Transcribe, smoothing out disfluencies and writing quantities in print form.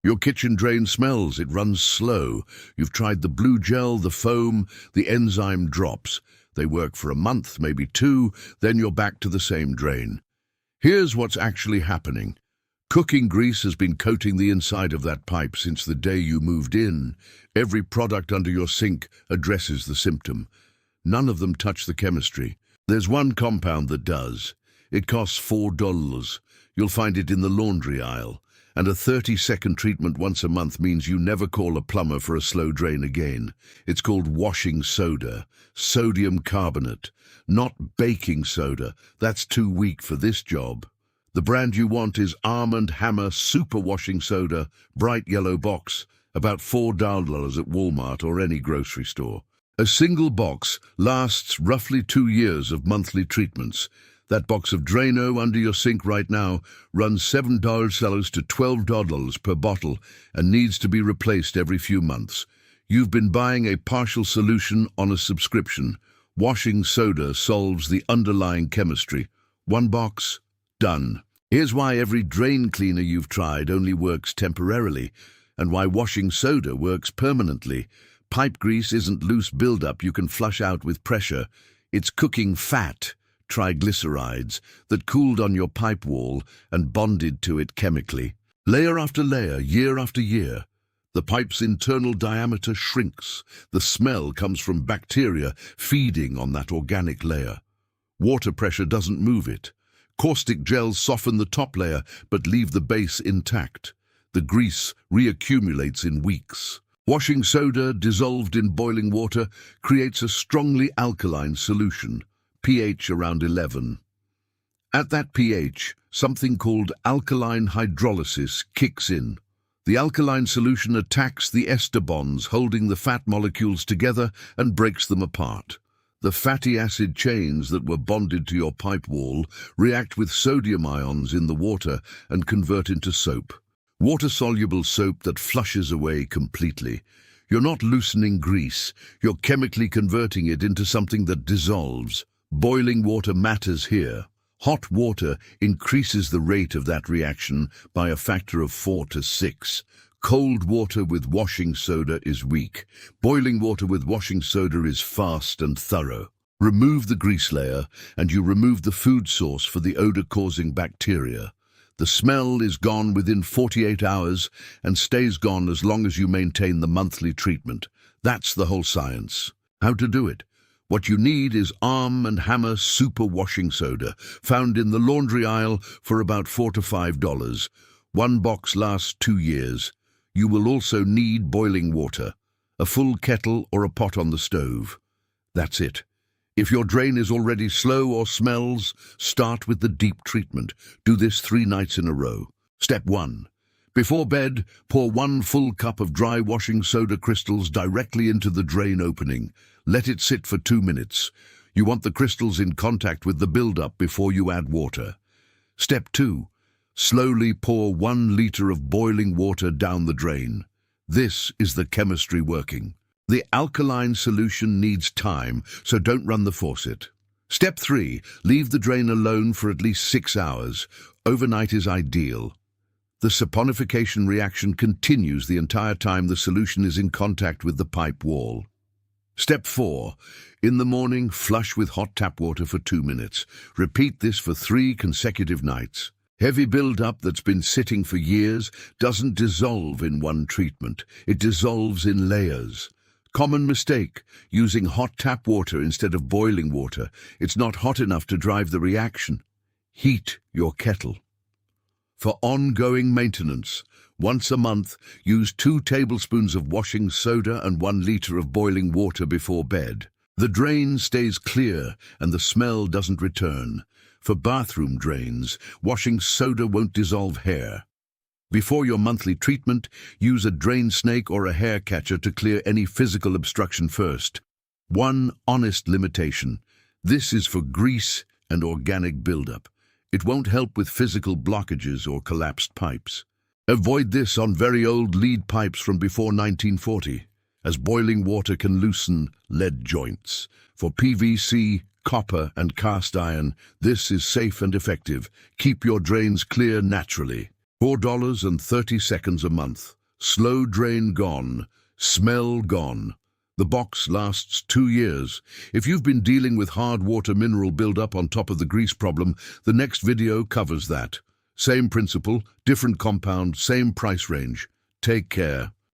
Your kitchen drain smells, it runs slow. You've tried the blue gel, the foam, the enzyme drops. They work for a month, maybe two, then you're back to the same drain. Here's what's actually happening. Cooking grease has been coating the inside of that pipe since the day you moved in. Every product under your sink addresses the symptom. None of them touch the chemistry. There's one compound that does. It costs $4. You'll find it in the laundry aisle. And a 30-second treatment once a month means you never call a plumber for a slow drain again. It's called washing soda, sodium carbonate, not baking soda. That's too weak for this job. The brand you want is Arm & Hammer Super Washing Soda, bright yellow box, about $4 at Walmart or any grocery store. A single box lasts roughly 2 years of monthly treatments. That box of Drano under your sink right now runs $7 to $12 per bottle and needs to be replaced every few months. You've been buying a partial solution on a subscription. Washing soda solves the underlying chemistry. One box, done. Here's why every drain cleaner you've tried only works temporarily, and why washing soda works permanently. Pipe grease isn't loose buildup you can flush out with pressure. It's cooking fat, triglycerides, that cooled on your pipe wall and bonded to it chemically. Layer after layer, year after year, the pipe's internal diameter shrinks. The smell comes from bacteria feeding on that organic layer. Water pressure doesn't move it. Caustic gels soften the top layer but leave the base intact. The grease reaccumulates in weeks. Washing soda dissolved in boiling water creates a strongly alkaline solution, pH around 11. At that pH, something called alkaline hydrolysis kicks in. The alkaline solution attacks the ester bonds holding the fat molecules together and breaks them apart. The fatty acid chains that were bonded to your pipe wall react with sodium ions in the water and convert into soap. Water-soluble soap that flushes away completely. You're not loosening grease, you're chemically converting it into something that dissolves. Boiling water matters here. Hot water increases the rate of that reaction by a factor of 4 to 6. Cold water with washing soda is weak. Boiling water with washing soda is fast and thorough. Remove the grease layer, and you remove the food source for the odor-causing bacteria. The smell is gone within 48 hours and stays gone as long as you maintain the monthly treatment. That's the whole science. How to do it? What you need is Arm & Hammer Super Washing Soda, found in the laundry aisle for about $4 to $5. One box lasts 2 years. You will also need boiling water, a full kettle or a pot on the stove. That's it. If your drain is already slow or smells, start with the deep treatment. Do this 3 nights in a row. Step 1. Before bed, pour 1 full cup of dry washing soda crystals directly into the drain opening. Let it sit for 2 minutes. You want the crystals in contact with the buildup before you add water. Step 2. Slowly pour 1 liter of boiling water down the drain. This is the chemistry working. The alkaline solution needs time, so don't run the faucet. Step 3. Leave the drain alone for at least 6 hours. Overnight is ideal. The saponification reaction continues the entire time the solution is in contact with the pipe wall. Step 4. In the morning, flush with hot tap water for 2 minutes. Repeat this for 3 consecutive nights. Heavy buildup that's been sitting for years doesn't dissolve in one treatment. It dissolves in layers. Common mistake, using hot tap water instead of boiling water. It's not hot enough to drive the reaction. Heat your kettle. For ongoing maintenance, once a month, use 2 tablespoons of washing soda and 1 liter of boiling water before bed. The drain stays clear and the smell doesn't return. For bathroom drains, washing soda won't dissolve hair. Before your monthly treatment, use a drain snake or a hair catcher to clear any physical obstruction first. One honest limitation. This is for grease and organic buildup. It won't help with physical blockages or collapsed pipes. Avoid this on very old lead pipes from before 1940, as boiling water can loosen lead joints. For PVC, copper and cast iron, this is safe and effective. Keep your drains clear naturally. $4.30 a month. Slow drain gone. Smell gone. The box lasts 2 years. If you've been dealing with hard water mineral buildup on top of the grease problem, the next video covers that. Same principle, different compound, same price range. Take care.